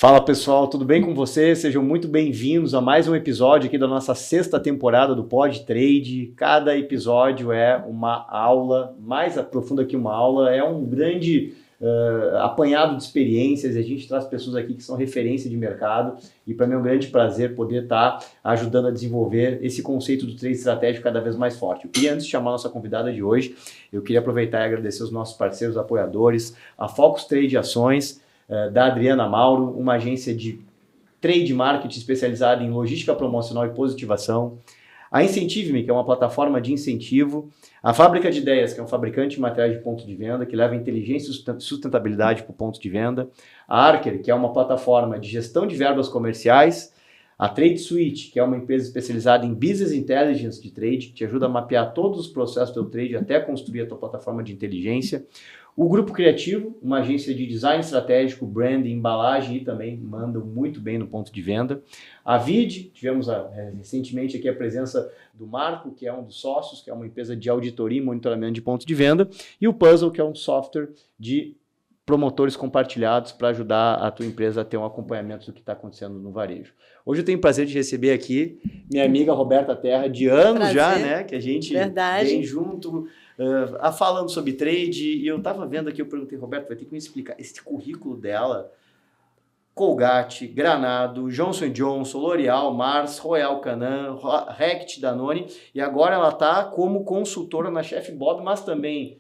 Fala pessoal, tudo bem com vocês? Sejam muito bem-vindos a mais um episódio aqui da nossa 6ª temporada do Pod Trade. Cada episódio é uma aula, mais aprofunda que uma aula, é um grande apanhado de experiências. A gente traz pessoas aqui que são referência de mercado e para mim é um grande prazer poder estar ajudando a desenvolver esse conceito do trade estratégico cada vez mais forte. Eu queria, antes de chamar a nossa convidada de hoje, eu queria aproveitar e agradecer os nossos parceiros apoiadores, a Focus Trade Ações, da Adriana Mauro, uma agência de trade marketing especializada em logística promocional e positivação, a Incentive-me, que é uma plataforma de incentivo, a Fábrica de Ideias, que é um fabricante de materiais de ponto de venda, que leva inteligência e sustentabilidade para o ponto de venda, a Arker, que é uma plataforma de gestão de verbas comerciais, a Trade Suite, que é uma empresa especializada em Business Intelligence de trade, que te ajuda a mapear todos os processos do teu trade até construir a tua plataforma de inteligência, o Grupo Criativo, uma agência de design estratégico, branding, embalagem e também mandam muito bem no ponto de venda. A VID, tivemos recentemente aqui a presença do Marco, que é um dos sócios, que é uma empresa de auditoria e monitoramento de ponto de venda. E o Puzzle, que é um software de promotores compartilhados para ajudar a tua empresa a ter um acompanhamento do que está acontecendo no varejo. Hoje eu tenho o prazer de receber aqui minha amiga Roberta Terra, de anos já, né? Que a gente vem junto... falando sobre trade, e eu estava vendo aqui, eu perguntei, Roberto, vai ter que me explicar esse currículo dela, Colgate, Granado, Johnson & Johnson, L'Oréal, Mars, Royal Canin, Reckitt, Danone, e agora ela está como consultora na Chef Bob, mas também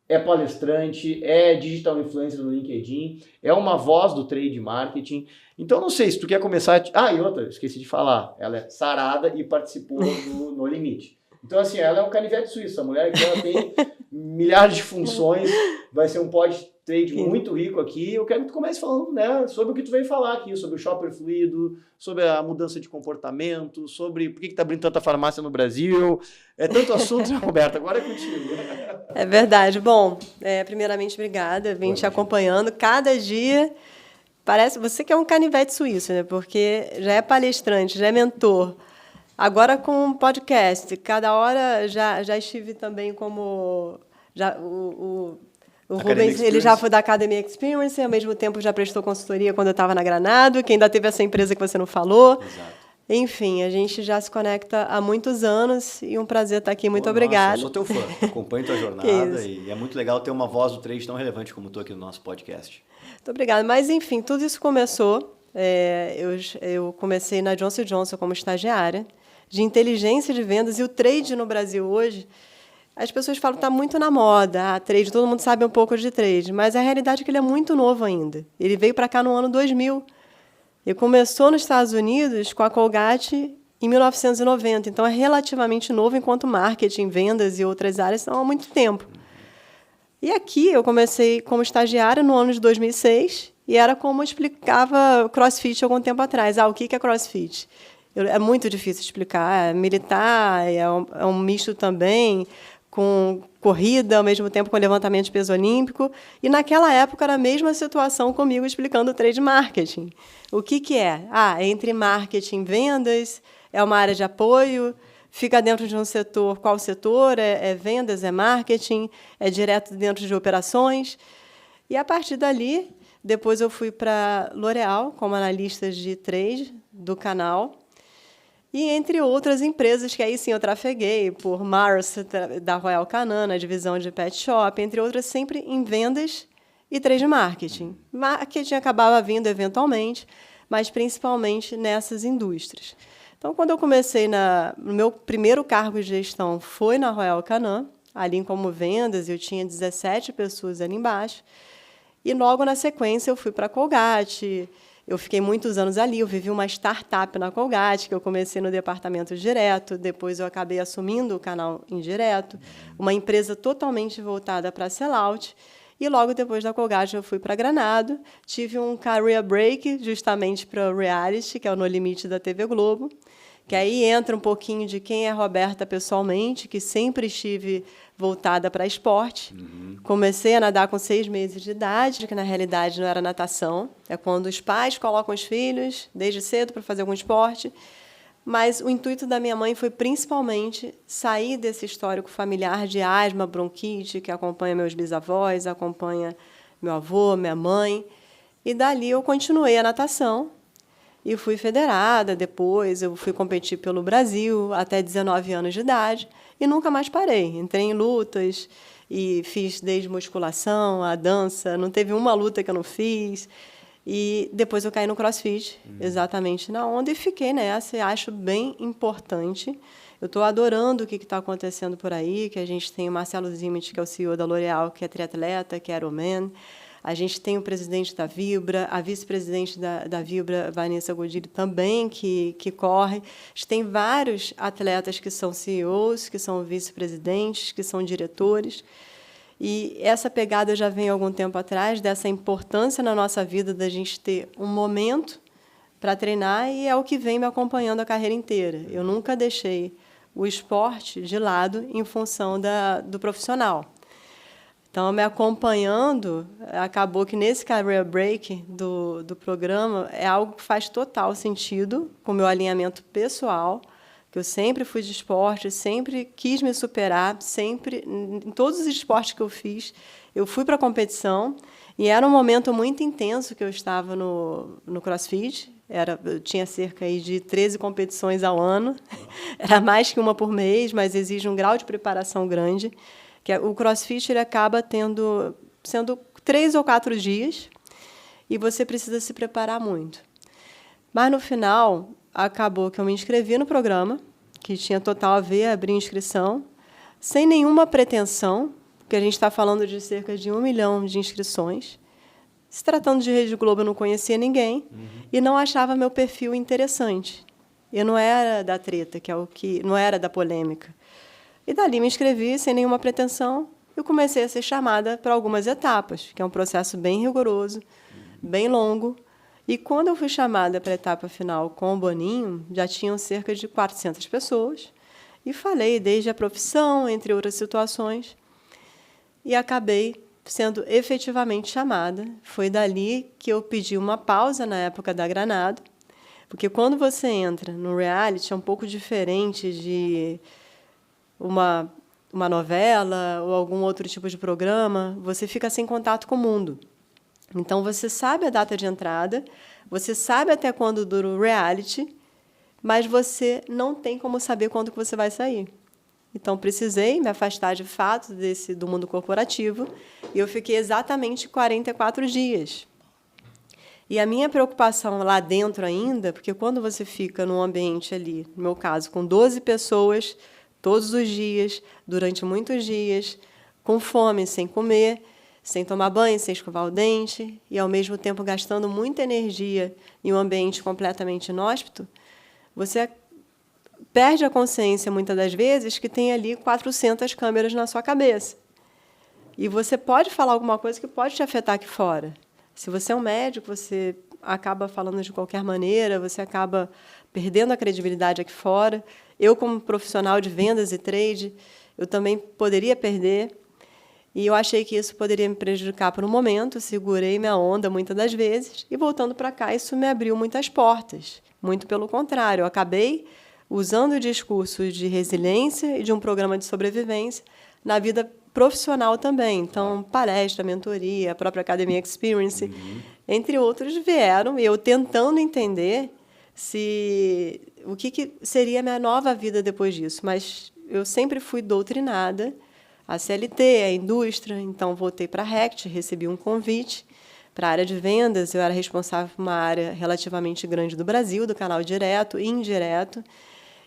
é palestrante, é digital influencer no LinkedIn, é uma voz do trade marketing. Então não sei se tu quer começar... e outra, esqueci de falar, ela é sarada e participou do No Limite. Então, assim, ela é um canivete suíço. A mulher aqui, ela tem milhares de funções. Vai ser um pod trade muito rico aqui. Eu quero que tu comece falando, né, sobre o que tu veio falar aqui, sobre o shopper fluido, sobre a mudança de comportamento, sobre por que está abrindo tanta farmácia no Brasil. É tanto assunto, né, Roberta? Agora é contigo. É verdade. Bom, primeiramente, obrigada. Vim te acompanhando cada dia. Parece você que é um canivete suíço, né? Porque já é palestrante, já é mentor. Agora com um podcast, cada hora já estive também como... o Rubens, ele já foi da Academy Experience, ao mesmo tempo já prestou consultoria quando eu estava na Granado, que ainda teve essa empresa que você não falou. Exato. Enfim, a gente já se conecta há muitos anos e um prazer estar aqui. Muito obrigada. Eu sou teu fã, acompanho tua jornada e é muito legal ter uma voz do trade tão relevante como tu aqui no nosso podcast. Muito obrigada. Mas, enfim, tudo isso começou... eu comecei na Johnson & Johnson como estagiária de inteligência de vendas, e o trade no Brasil hoje, as pessoas falam que está muito na moda, trade, todo mundo sabe um pouco de trade, mas a realidade é que ele é muito novo ainda. Ele veio para cá no ano 2000. E começou nos Estados Unidos com a Colgate em 1990, então é relativamente novo, enquanto marketing, vendas e outras áreas são há muito tempo. E aqui eu comecei como estagiária no ano de 2006, e era como explicava CrossFit algum tempo atrás. O que é CrossFit? É muito difícil explicar. É militar, é um misto também com corrida, ao mesmo tempo com levantamento de peso olímpico. E, naquela época, era a mesma situação comigo explicando o trade marketing. O que é? Entre marketing e vendas, é uma área de apoio, fica dentro de um setor. Qual setor? É vendas, é marketing, é direto dentro de operações. E, a partir dali, depois eu fui para L'Oréal como analista de trade do canal, e entre outras empresas que aí sim eu trafeguei, por Mars, da Royal Canin, na divisão de pet shop, entre outras, sempre em vendas e trade marketing. Marketing acabava vindo eventualmente, mas principalmente nessas indústrias. Então, quando eu comecei, no meu primeiro cargo de gestão foi na Royal Canin, ali como vendas, eu tinha 17 pessoas ali embaixo, e logo na sequência eu fui para a Colgate. Eu fiquei muitos anos ali, eu vivi uma startup na Colgate, que eu comecei no departamento direto, depois eu acabei assumindo o canal indireto, uma empresa totalmente voltada para sellout, e logo depois da Colgate eu fui para Granado, tive um career break justamente para o reality, que é o No Limite da TV Globo, que aí entra um pouquinho de quem é a Roberta pessoalmente, que sempre estive voltada para esporte. Comecei a nadar com 6 meses de idade, que na realidade não era natação. É quando os pais colocam os filhos, desde cedo, para fazer algum esporte. Mas o intuito da minha mãe foi principalmente sair desse histórico familiar de asma, bronquite, que acompanha meus bisavós, acompanha meu avô, minha mãe. E dali eu continuei a natação e fui federada. Depois eu fui competir pelo Brasil até 19 anos de idade e nunca mais parei. Entrei em lutas e fiz desde musculação, a dança, não teve uma luta que eu não fiz. E depois eu caí no CrossFit, exatamente na onda, e fiquei nessa, e acho bem importante. Eu estou adorando o que está acontecendo por aí, que a gente tem o Marcelo Zimit, que é o CEO da L'Oréal, que é triatleta, que é Ironman. A gente tem o presidente da Vibra, a vice-presidente da Vibra, Vanessa Godilho, também, que corre. A gente tem vários atletas que são CEOs, que são vice-presidentes, que são diretores. E essa pegada já vem há algum tempo atrás, dessa importância na nossa vida da gente ter um momento para treinar, e é o que vem me acompanhando a carreira inteira. Eu nunca deixei o esporte de lado em função do profissional. Então, me acompanhando, acabou que nesse career break do programa é algo que faz total sentido com o meu alinhamento pessoal, que eu sempre fui de esporte, sempre quis me superar, sempre, em todos os esportes que eu fiz, eu fui para a competição, e era um momento muito intenso que eu estava no CrossFit. Eu tinha cerca aí de 13 competições ao ano, era mais que uma por mês, mas exige um grau de preparação grande, que o CrossFit ele acaba sendo 3 ou 4 dias, e você precisa se preparar muito. Mas, no final, acabou que eu me inscrevi no programa, que tinha total a ver, abrir inscrição, sem nenhuma pretensão, porque a gente está falando de cerca de 1 milhão de inscrições. Se tratando de Rede Globo, eu não conhecia ninguém e não achava meu perfil interessante. Eu não era da treta, não era da polêmica. E dali me inscrevi sem nenhuma pretensão e comecei a ser chamada para algumas etapas, que é um processo bem rigoroso, bem longo. E quando eu fui chamada para a etapa final com o Boninho, já tinham cerca de 400 pessoas, e falei desde a profissão, entre outras situações, e acabei sendo efetivamente chamada. Foi dali que eu pedi uma pausa na época da Granado, porque quando você entra no reality é um pouco diferente de uma novela ou algum outro tipo de programa, você fica sem contato com o mundo. Então, você sabe a data de entrada, você sabe até quando dura o reality, mas você não tem como saber quando que você vai sair. Então, precisei me afastar de fato do mundo corporativo, e eu fiquei exatamente 44 dias. E a minha preocupação lá dentro ainda, porque quando você fica num ambiente ali, no meu caso, com 12 pessoas, todos os dias, durante muitos dias, com fome, sem comer, sem tomar banho, sem escovar o dente, e, ao mesmo tempo, gastando muita energia em um ambiente completamente inóspito, você perde a consciência, muitas das vezes, que tem ali 400 câmeras na sua cabeça. E você pode falar alguma coisa que pode te afetar aqui fora. Se você é um médico, você acaba falando de qualquer maneira, você acaba perdendo a credibilidade aqui fora. Eu, como profissional de vendas e trade, eu também poderia perder. E eu achei que isso poderia me prejudicar por um momento, segurei minha onda muitas das vezes, e voltando para cá, isso me abriu muitas portas. Muito pelo contrário, eu acabei usando o discurso de resiliência e de um programa de sobrevivência na vida profissional também. Então, palestra, mentoria, a própria Academia Experience, entre outros, vieram, e eu tentando entender o que seria a minha nova vida depois disso. Mas eu sempre fui doutrinada, a CLT, a indústria, então voltei para a Rect, recebi um convite para a área de vendas. Eu era responsável por uma área relativamente grande do Brasil, do canal direto e indireto,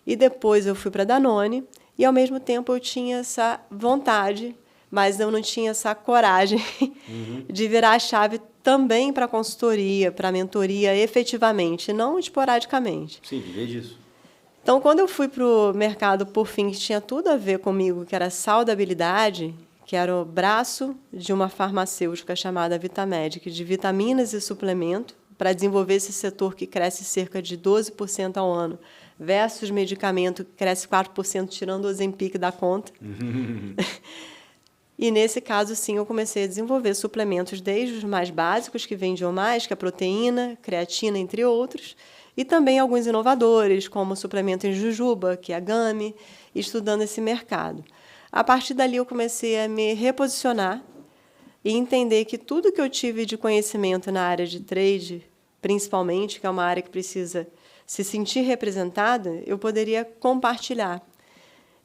e depois eu fui para a Danone, e, ao mesmo tempo, eu tinha essa vontade, mas eu não tinha essa coragem de virar a chave também para a consultoria, para a mentoria efetivamente, não esporadicamente. Sim, viver disso. Então, quando eu fui para o mercado, por fim, que tinha tudo a ver comigo, que era saudabilidade, que era o braço de uma farmacêutica chamada Vitamedic, de vitaminas e suplemento, para desenvolver esse setor que cresce cerca de 12% ao ano, versus medicamento que cresce 4%, tirando o Ozempic da conta. E, nesse caso, sim, eu comecei a desenvolver suplementos desde os mais básicos, que vendiam mais, que é a proteína, creatina, entre outros, e também alguns inovadores, como o suplemento em jujuba, que é a Gami, estudando esse mercado. A partir dali, eu comecei a me reposicionar e entender que tudo que eu tive de conhecimento na área de trade, principalmente, que é uma área que precisa se sentir representada, eu poderia compartilhar.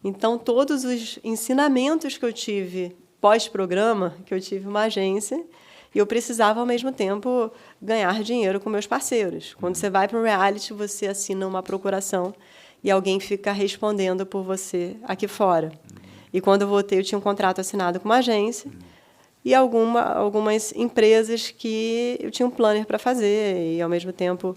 Então, todos os ensinamentos que eu tive pós-programa, que eu tive uma agência, e eu precisava, ao mesmo tempo, ganhar dinheiro com meus parceiros. Quando você vai para o reality, você assina uma procuração e alguém fica respondendo por você aqui fora. E quando eu voltei, eu tinha um contrato assinado com uma agência e algumas empresas que eu tinha um planner para fazer e, ao mesmo tempo,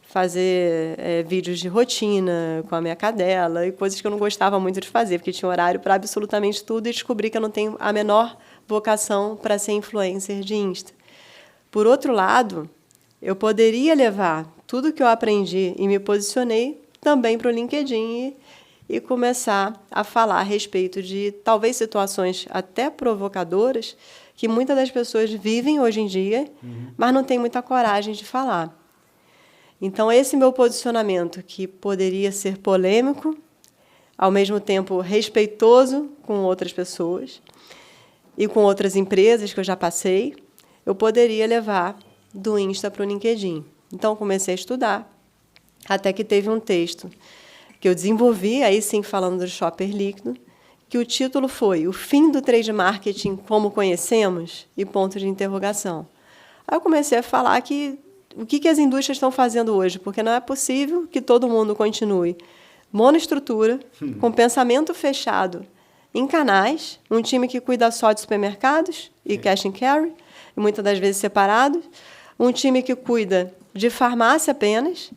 fazer vídeos de rotina com a minha cadela e coisas que eu não gostava muito de fazer, porque tinha horário para absolutamente tudo e descobri que eu não tenho a menor vocação para ser influencer de Insta. Por outro lado, eu poderia levar tudo que eu aprendi e me posicionei também para o LinkedIn e começar a falar a respeito de, talvez, situações até provocadoras que muitas das pessoas vivem hoje em dia, mas não têm muita coragem de falar. Então, esse meu posicionamento, que poderia ser polêmico, ao mesmo tempo respeitoso com outras pessoas e com outras empresas que eu já passei, eu poderia levar do Insta para o LinkedIn. Então, comecei a estudar, até que teve um texto que eu desenvolvi, aí sim falando do shopper líquido, que o título foi O Fim do Trade Marketing como Conhecemos? E ponto de interrogação. Aí eu comecei a falar que o que as indústrias estão fazendo hoje, porque não é possível que todo mundo continue monoestrutura, com pensamento fechado em canais, um time que cuida só de supermercados e cash and carry, e muitas das vezes separados, um time que cuida de farmácia apenas,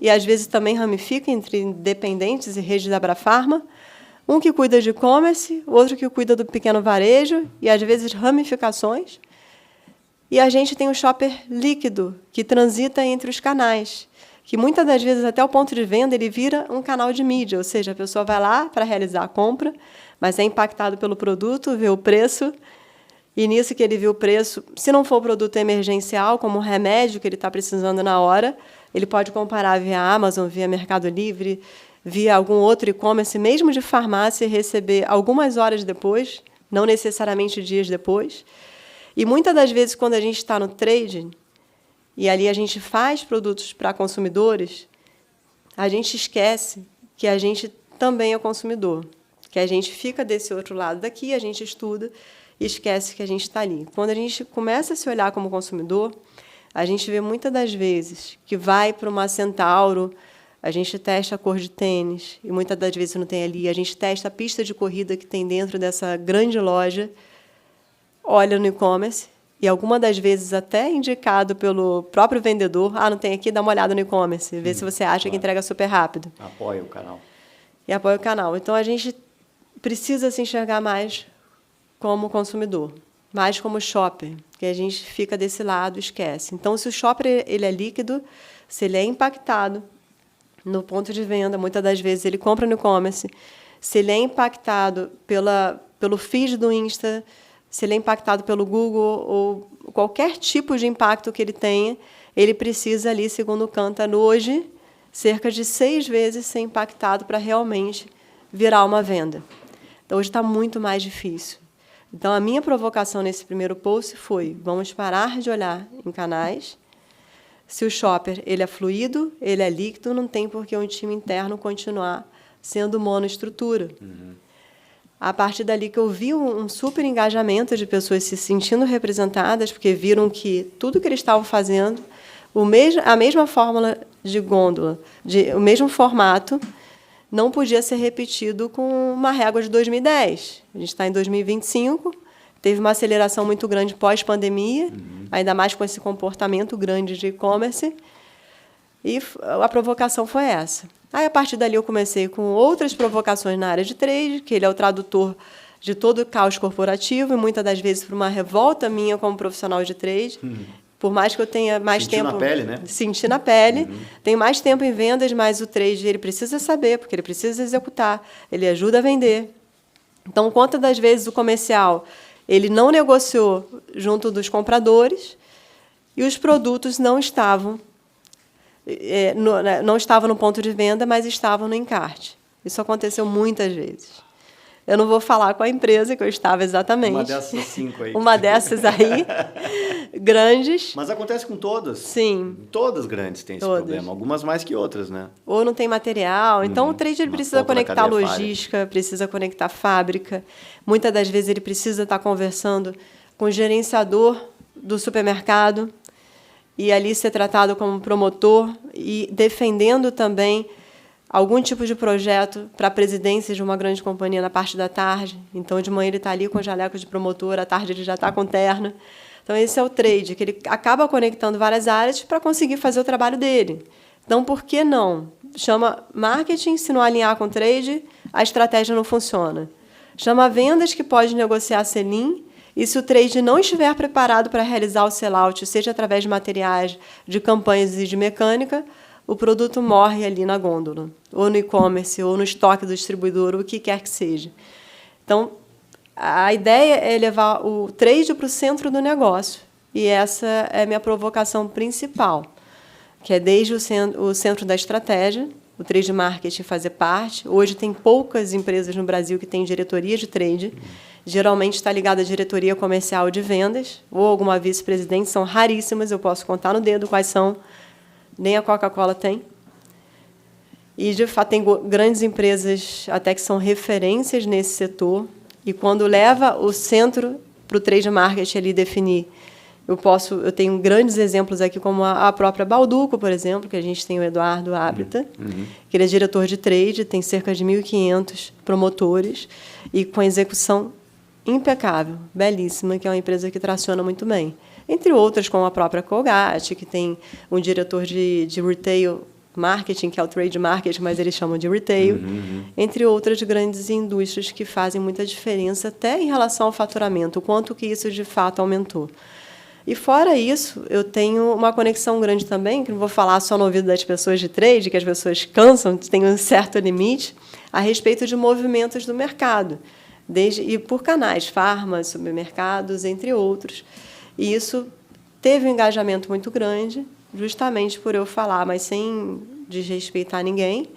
e às vezes também ramifica entre independentes e redes da Abrafarma, um que cuida de e-commerce, outro que cuida do pequeno varejo, e às vezes ramificações. E a gente tem um shopper líquido, que transita entre os canais, que muitas das vezes, até o ponto de venda, ele vira um canal de mídia, ou seja, a pessoa vai lá para realizar a compra, mas é impactado pelo produto, vê o preço, e nisso que ele viu o preço, se não for produto emergencial, como um remédio que ele está precisando na hora, ele pode comparar via Amazon, via Mercado Livre, via algum outro e-commerce, mesmo de farmácia, e receber algumas horas depois, não necessariamente dias depois. E muitas das vezes, quando a gente está no trading, e ali a gente faz produtos para consumidores, a gente esquece que a gente também é consumidor, que a gente fica desse outro lado daqui, a gente estuda e esquece que a gente está ali. Quando a gente começa a se olhar como consumidor, a gente vê muitas das vezes que vai para uma Centauro, a gente testa a cor de tênis, e muitas das vezes não tem ali, a gente testa a pista de corrida que tem dentro dessa grande loja, olha no e-commerce, e algumas das vezes até indicado pelo próprio vendedor, não tem aqui, dá uma olhada no e-commerce, vê se você acha que entrega super rápido. Apoia o canal. E apoia o canal. Então, a gente precisa se enxergar mais como consumidor, mais como shopper, que a gente fica desse lado e esquece. Então, se o shopper ele é líquido, se ele é impactado no ponto de venda, muitas das vezes ele compra no e-commerce, se ele é impactado pelo feed do Insta, se ele é impactado pelo Google ou qualquer tipo de impacto que ele tenha, ele precisa ali, segundo o Kantar, hoje, cerca de 6 vezes ser impactado para realmente virar uma venda. Então, hoje está muito mais difícil. Então, a minha provocação nesse primeiro post foi: vamos parar de olhar em canais. Se o shopper ele é fluido, ele é líquido, não tem por que um time interno continuar sendo monoestrutura. A partir dali que eu vi um super engajamento de pessoas se sentindo representadas, porque viram que tudo que eles estavam fazendo, a mesma fórmula de gôndola, o mesmo formato, não podia ser repetido com uma régua de 2010. A gente está em 2025, teve uma aceleração muito grande pós-pandemia, ainda mais com esse comportamento grande de e-commerce, e a provocação foi essa. Aí, a partir dali, eu comecei com outras provocações na área de trade, que ele é o tradutor de todo o caos corporativo, e muitas das vezes por uma revolta minha como profissional de trade. Por mais que eu tenha mais tempo... Sentir na pele, né? Sentir na pele. Tenho mais tempo em vendas, mas o trade ele precisa saber, porque ele precisa executar. Ele ajuda a vender. Então, quantas das vezes o comercial ele não negociou junto dos compradores e os produtos não estavam no ponto de venda, mas estavam no encarte. Isso aconteceu muitas vezes. Eu não vou falar com a empresa que eu estava exatamente. Uma dessas 5 aí. Uma dessas aí, grandes. Mas acontece com todas. Sim. Todas grandes têm esse problema. Algumas mais que outras, né? Ou não tem material. Então, o trade ele precisa conectar logística, precisa conectar fábrica. Muitas das vezes ele precisa estar conversando com o gerenciador do supermercado e ali ser tratado como promotor e defendendo também algum tipo de projeto para a presidência de uma grande companhia na parte da tarde. Então, de manhã ele está ali com jaleco de promotor, à tarde ele já está com terno. Então, esse é o trade, que ele acaba conectando várias áreas para conseguir fazer o trabalho dele. Então, por que não? Chama marketing, se não alinhar com trade, a estratégia não funciona. Chama vendas, que pode negociar sell-in, e se o trade não estiver preparado para realizar o sell-out, seja através de materiais, de campanhas e de mecânica, o produto morre ali na gôndola, ou no e-commerce, ou no estoque do distribuidor, o que quer que seja. Então, a ideia é levar o trade para o centro do negócio, e essa é a minha provocação principal, que é desde o centro da estratégia, o trade marketing fazer parte. Hoje tem poucas empresas no Brasil que têm diretoria de trade, geralmente está ligada à diretoria comercial de vendas, ou alguma vice-presidente, são raríssimas, eu posso contar no dedo quais são, nem a Coca-Cola tem. E, de fato, tem grandes empresas até que são referências nesse setor. E, quando leva o centro para o trade marketing ali definir, eu tenho grandes exemplos aqui, como a própria Balduco, por exemplo, que a gente tem o Eduardo Ábrita, que ele é diretor de trade, tem cerca de 1.500 promotores, e com execução impecável, belíssima, que é uma empresa que traciona muito bem. Entre outras, como a própria Colgate, que tem um diretor de retail marketing, que é o trade marketing, mas eles chamam de retail, entre outras grandes indústrias que fazem muita diferença, até em relação ao faturamento, o quanto que isso de fato aumentou. E, fora isso, eu tenho uma conexão grande também, que não vou falar só no ouvido das pessoas de trade, que as pessoas cansam, tem um certo limite, a respeito de movimentos do mercado, e por canais, farmas, supermercados, entre outros. E isso teve um engajamento muito grande, justamente por eu falar, mas sem desrespeitar ninguém,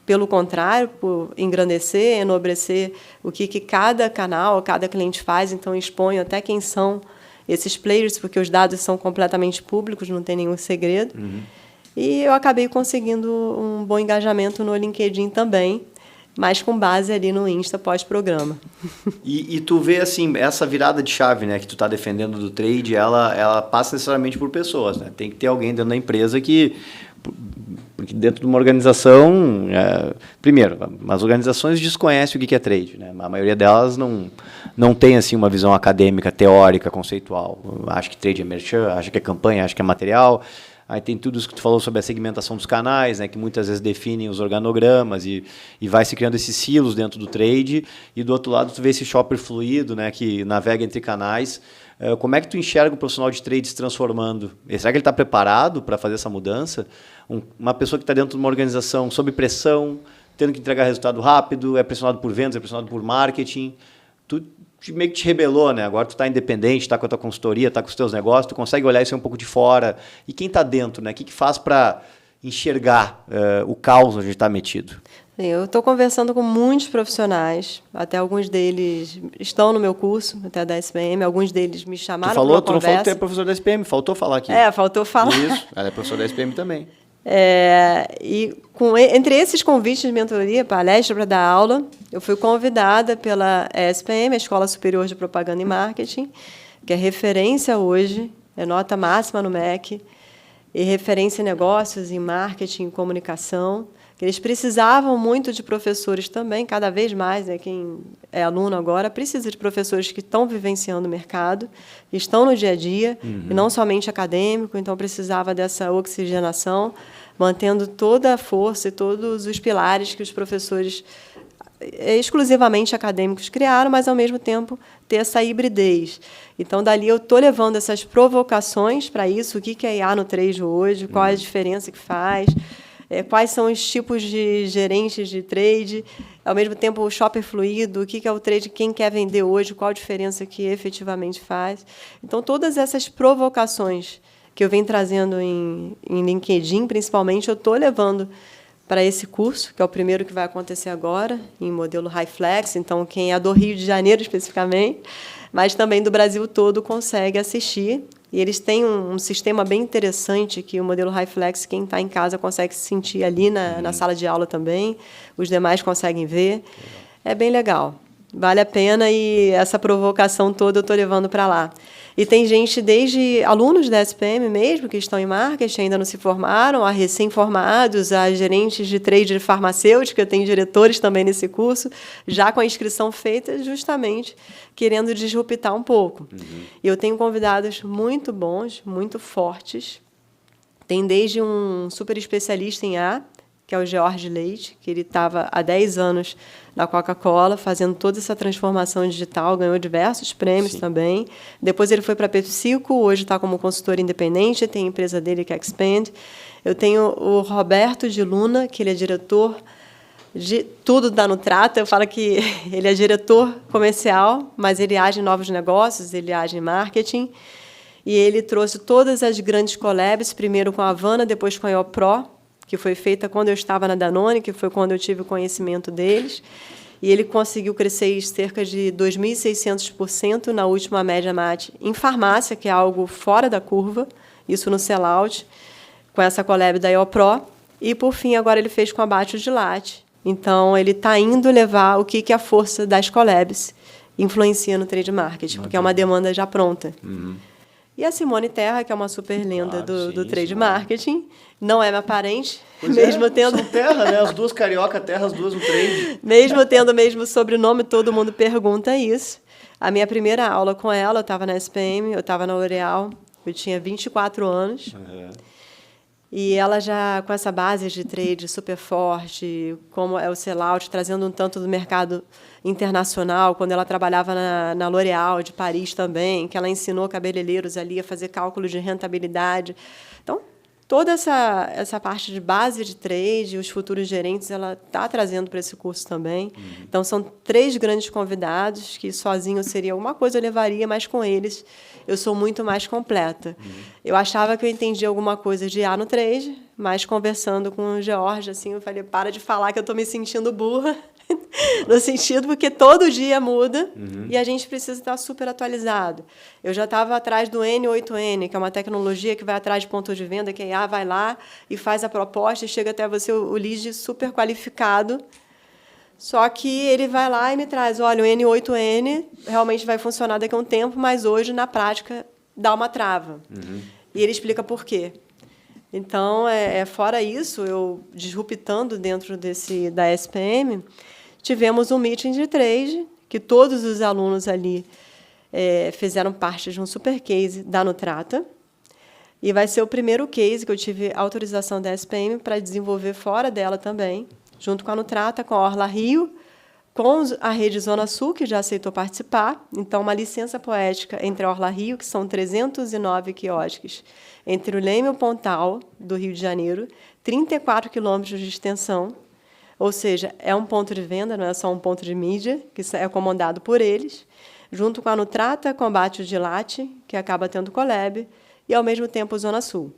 pelo contrário, por engrandecer, enobrecer o que cada canal, cada cliente faz. Então, exponho até quem são esses players, porque os dados são completamente públicos, não tem nenhum segredo. E eu acabei conseguindo um bom engajamento no LinkedIn também, mas com base ali no Insta pós-programa. E tu vê, assim, essa virada de chave, né, que tu está defendendo do trade, ela passa necessariamente por pessoas, né? Tem que ter alguém dentro da empresa que... Porque dentro de uma organização... primeiro, as organizações desconhecem o que é trade, né? A maioria delas não tem, assim, uma visão acadêmica, teórica, conceitual. Acha que trade é merchan, acha que é campanha, acha que é material... Aí tem tudo isso que tu falou sobre a segmentação dos canais, né, que muitas vezes definem os organogramas e vai se criando esses silos dentro do trade. E do outro lado tu vê esse shopper fluido, né, que navega entre canais. Como é que tu enxerga o profissional de trade se transformando? Será que ele está preparado para fazer essa mudança? Uma pessoa que está dentro de uma organização sob pressão, tendo que entregar resultado rápido, é pressionado por vendas, é pressionado por marketing. Tu meio que te rebelou, né? Agora tu está independente, está com a tua consultoria, está com os teus negócios, tu consegue olhar isso um pouco de fora. E quem está dentro, né? O que faz para enxergar o caos onde está metido? Eu estou conversando com muitos profissionais, até alguns deles estão no meu curso, até da SPM, alguns deles me chamaram para uma conversa. Tu não falou que tu é professor da SPM, faltou falar aqui. Faltou falar. Isso, ela é professora da SPM também. Entre esses convites de mentoria, palestra para dar aula, eu fui convidada pela SPM, a Escola Superior de Propaganda e Marketing, que é referência hoje, é nota máxima no MEC, e referência em negócios, em marketing, em comunicação, que eles precisavam muito de professores também, cada vez mais, né, quem é aluno agora precisa de professores que estão vivenciando o mercado, que estão no dia a dia, e não somente acadêmico, então precisava dessa oxigenação, mantendo toda a força e todos os pilares que os professores exclusivamente acadêmicos criaram, mas, ao mesmo tempo, ter essa hibridez. Então, dali eu estou levando essas provocações para isso, o que é IA no trade hoje, qual é a diferença que faz, quais são os tipos de gerentes de trade, ao mesmo tempo o shopper fluido, o que é o trade, quem quer vender hoje, qual a diferença que efetivamente faz. Então, todas essas provocações que eu venho trazendo em LinkedIn, principalmente, eu estou levando para esse curso, que é o primeiro que vai acontecer agora, em modelo High Flex. Então, quem é do Rio de Janeiro especificamente, mas também do Brasil todo, consegue assistir. E eles têm um sistema bem interessante, que o modelo High Flex, quem está em casa consegue se sentir ali na sala de aula também, os demais conseguem ver. É bem legal. Vale a pena, e essa provocação toda eu estou levando para lá. E tem gente, desde alunos da SPM mesmo, que estão em marketing, ainda não se formaram, a recém-formados, a gerentes de trade farmacêutica, tem diretores também nesse curso, já com a inscrição feita, justamente querendo disruptar um pouco. E eu tenho convidados muito bons, muito fortes. Tem desde um super especialista em A, que é o George Leite, que ele estava há 10 anos na Coca-Cola, fazendo toda essa transformação digital, ganhou diversos prêmios também. Depois ele foi para a PepsiCo, hoje está como consultor independente, tem a empresa dele que é Expand. Eu tenho o Roberto de Luna, que ele é diretor de tudo da Nutrata. Eu falo que ele é diretor comercial, mas ele age em novos negócios, ele age em marketing. E ele trouxe todas as grandes collabs, primeiro com a Havana, depois com a IOPRO, que foi feita quando eu estava na Danone, que foi quando eu tive o conhecimento deles. E ele conseguiu crescer cerca de 2.600% na última média MAT em farmácia, que é algo fora da curva, isso no sellout, com essa collab da IOPRO. E, por fim, agora ele fez com a Bate de Latte. Então, ele está indo levar o que a força das collabs influencia no trade marketing, porque é uma demanda já pronta. E a Simone Terra, que é uma super lenda do trade marketing, não é minha parente, pois mesmo tendo... São terra, né? As duas carioca, terra, as duas no trade. Mesmo tendo o mesmo sobrenome, todo mundo pergunta isso. A minha primeira aula com ela, eu estava na SPM, eu estava na L'Oréal, eu tinha 24 anos. E ela já, com essa base de trade super forte, como é o sellout, trazendo um tanto do mercado internacional, quando ela trabalhava na L'Oréal de Paris também, que ela ensinou cabeleireiros ali a fazer cálculos de rentabilidade. Então, toda essa parte de base de trade, os futuros gerentes, ela está trazendo para esse curso também. Então, são 3 grandes convidados, que sozinho seria uma coisa, eu levaria, mas com eles eu sou muito mais completa. Eu achava que eu entendia alguma coisa de A no trade, mas conversando com o George, assim, eu falei, para de falar que eu estou me sentindo burra, no sentido porque todo dia muda e a gente precisa estar super atualizado. Eu já estava atrás do N8N, que é uma tecnologia que vai atrás de ponto de venda, que a IA vai lá e faz a proposta e chega até você o lead super qualificado. Só que ele vai lá e me traz, olha, o N8N realmente vai funcionar daqui a um tempo, mas hoje, na prática, dá uma trava. E ele explica por quê. Então, fora isso, eu disruptando dentro da SPM, tivemos um meeting de trade, que todos os alunos ali fizeram parte de um super case da Nutrata, e vai ser o primeiro case que eu tive autorização da SPM para desenvolver fora dela também, junto com a Nutrata, com a Orla Rio, com a Rede Zona Sul, que já aceitou participar. Então, uma licença poética entre a Orla Rio, que são 309 quiosques, entre o Leme e o Pontal, do Rio de Janeiro, 34 quilômetros de extensão, ou seja, é um ponto de venda, não é só um ponto de mídia, que é comandado por eles, junto com a Nutrata, com a Bate de Latte, que acaba tendo collab, e, ao mesmo tempo, Zona Sul.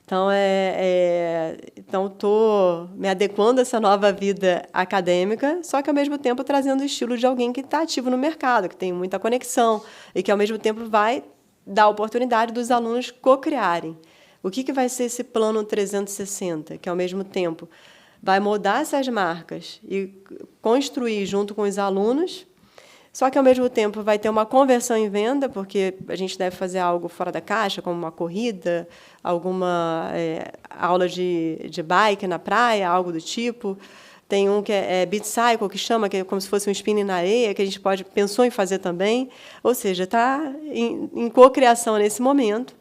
Então, estou me adequando a essa nova vida acadêmica, só que, ao mesmo tempo, trazendo o estilo de alguém que está ativo no mercado, que tem muita conexão e que, ao mesmo tempo, vai dar a oportunidade dos alunos co-criarem. O que vai ser esse plano 360, que, ao mesmo tempo, vai moldar essas marcas e construir junto com os alunos, só que, ao mesmo tempo, vai ter uma conversão em venda, porque a gente deve fazer algo fora da caixa, como uma corrida, alguma aula de bike na praia, algo do tipo. Tem um que é Beat Cycle, que chama, que é como se fosse um spinning na areia, que a gente pensou em fazer também. Ou seja, está em cocriação nesse momento.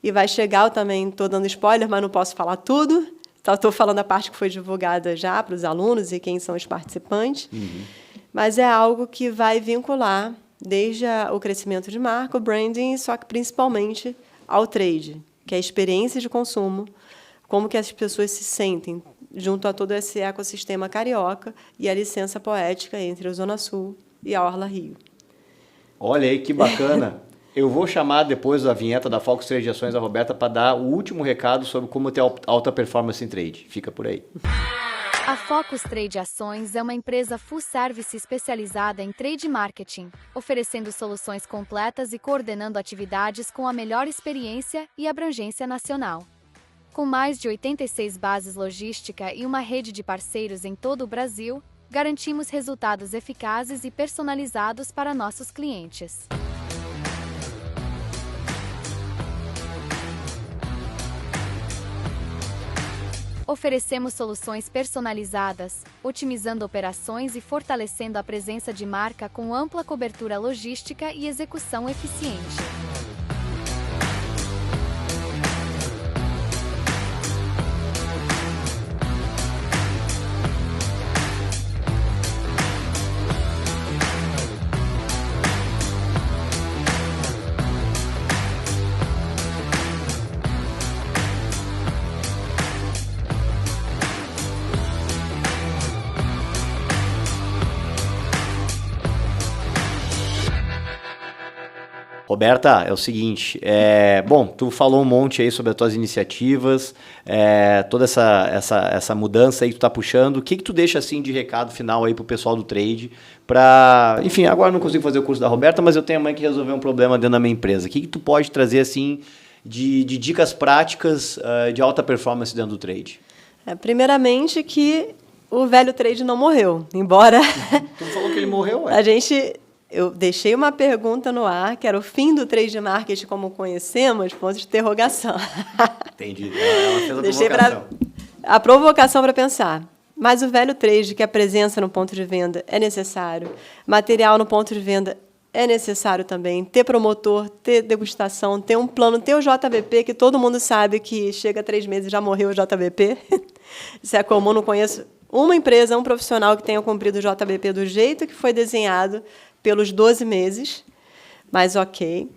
E vai chegar, eu também estou dando spoiler, mas não posso falar tudo. Estou falando a parte que foi divulgada já para os alunos e quem são os participantes. Mas é algo que vai vincular desde o crescimento de marca, o branding, só que principalmente ao trade, que é a experiência de consumo, como que as pessoas se sentem junto a todo esse ecossistema carioca e a licença poética entre a Zona Sul e a Orla Rio. Olha aí que bacana. Eu vou chamar depois da vinheta da Focus Trade de Ações a Roberta para dar o último recado sobre como ter alta performance em trade. Fica por aí. A Focus Trade Ações é uma empresa full service especializada em trade marketing, oferecendo soluções completas e coordenando atividades com a melhor experiência e abrangência nacional. Com mais de 86 bases logística e uma rede de parceiros em todo o Brasil, garantimos resultados eficazes e personalizados para nossos clientes. Oferecemos soluções personalizadas, otimizando operações e fortalecendo a presença de marca com ampla cobertura logística e execução eficiente. Roberta, é o seguinte, bom, tu falou um monte aí sobre as tuas iniciativas, toda essa mudança aí que tu tá puxando, o que tu deixa assim de recado final aí pro pessoal do trade, enfim, agora eu não consigo fazer o curso da Roberta, mas eu tenho a mãe que resolver um problema dentro da minha empresa, o que tu pode trazer assim de dicas práticas de alta performance dentro do trade? Primeiramente que o velho trade não morreu, embora... Tu falou que ele morreu, Eu deixei uma pergunta no ar, que era o fim do trade marketing como conhecemos, ponto de interrogação. Entendi. Ela fez a Deixei provocação. A provocação para pensar. Mas o velho trade, que a presença no ponto de venda é necessário, material no ponto de venda é necessário também, ter promotor, ter degustação, ter um plano, ter o JBP, que todo mundo sabe que chega a 3 meses e já morreu o JBP. Isso é comum, não conheço uma empresa, um profissional que tenha cumprido o JBP do jeito que foi desenhado, pelos 12 meses, mas ok.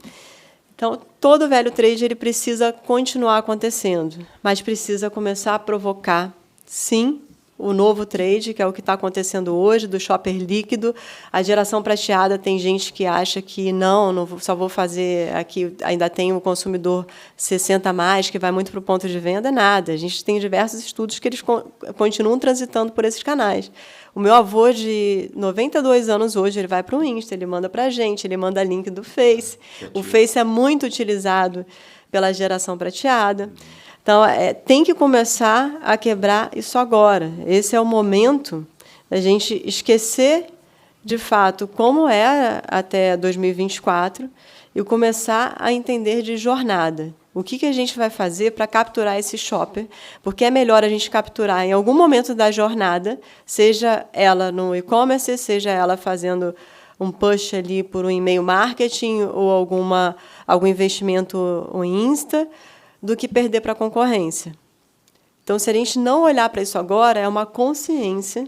Então, todo velho trade ele precisa continuar acontecendo, mas precisa começar a provocar, sim, o novo trade, que é o que está acontecendo hoje, do shopper líquido. A geração prateada, tem gente que acha que só vou fazer aqui, ainda tem o consumidor 60 a mais, que vai muito para o ponto de venda, nada. A gente tem diversos estudos que eles continuam transitando por esses canais. O meu avô, de 92 anos hoje, ele vai para o Insta, ele manda para a gente, ele manda link do Face. O Face é muito utilizado pela geração prateada. Então, tem que começar a quebrar isso agora. Esse é o momento da gente esquecer, de fato, como era até 2024 e começar a entender de jornada. O que a gente vai fazer para capturar esse shopper? Porque é melhor a gente capturar em algum momento da jornada, seja ela no e-commerce, seja ela fazendo um push ali por um e-mail marketing ou algum investimento em Insta, do que perder para a concorrência. Então, se a gente não olhar para isso agora, é uma consciência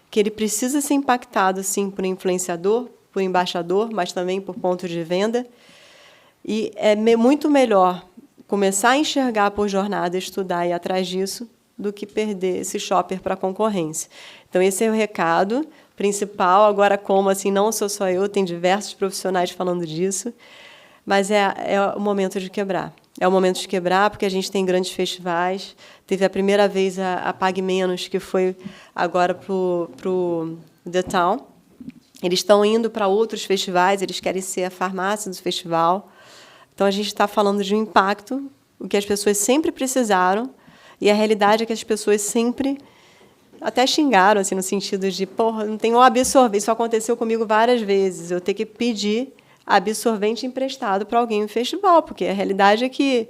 que ele precisa ser impactado, sim, por influenciador, por embaixador, mas também por ponto de venda. E é muito melhor começar a enxergar por jornada, estudar e ir atrás disso, do que perder esse shopper para a concorrência. Então, esse é o recado principal. Agora, como assim, não sou só eu, tem diversos profissionais falando disso, mas é o momento de quebrar. É o momento de quebrar, porque a gente tem grandes festivais. Teve a primeira vez a Pague Menos, que foi agora para o The Town. Eles estão indo para outros festivais, eles querem ser a farmácia do festival. Então, a gente está falando de um impacto, o que as pessoas sempre precisaram, e a realidade é que as pessoas sempre até xingaram, assim, no sentido de, porra, não tenho absorvente. Isso aconteceu comigo várias vezes, eu ter que pedir absorvente emprestado para alguém no festival, porque a realidade é que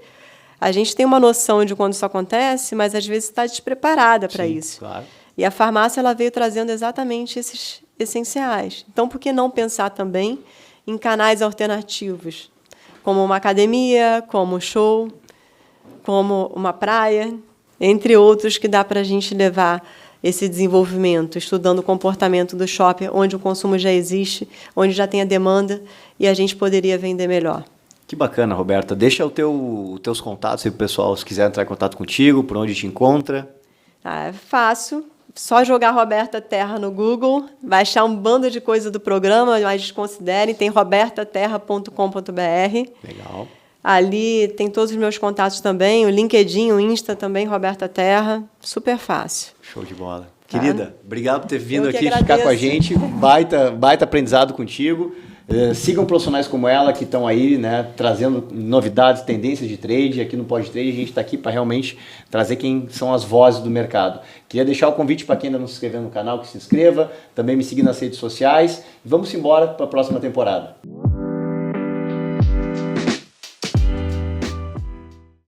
a gente tem uma noção de quando isso acontece, mas às vezes está despreparada para isso. Claro. E a farmácia ela veio trazendo exatamente esses essenciais. Então, por que não pensar também em canais alternativos, como uma academia, como um show, como uma praia, entre outros que dá para a gente levar esse desenvolvimento, estudando o comportamento do shopper, onde o consumo já existe, onde já tem a demanda e a gente poderia vender melhor. Que bacana, Roberta. Deixa os teus contatos aí para o pessoal, se quiser entrar em contato contigo, por onde te encontra. É fácil. Só jogar Roberta Terra no Google, vai achar um bando de coisa do programa, mas considerem, tem robertaterra.com.br. Legal. Ali tem todos os meus contatos também, o LinkedIn, o Insta também, Roberta Terra, super fácil. Show de bola. Querida, obrigado por ter vindo Eu que aqui agradeço. ficar com a gente. Baita aprendizado contigo. Sigam profissionais como ela que estão aí, né, trazendo novidades, tendências de trade. Aqui no Pod Trade a gente está aqui para realmente trazer quem são as vozes do mercado. Queria deixar o convite para quem ainda não se inscreveu no canal, que se inscreva. Também me seguir nas redes sociais. E vamos embora para a próxima temporada.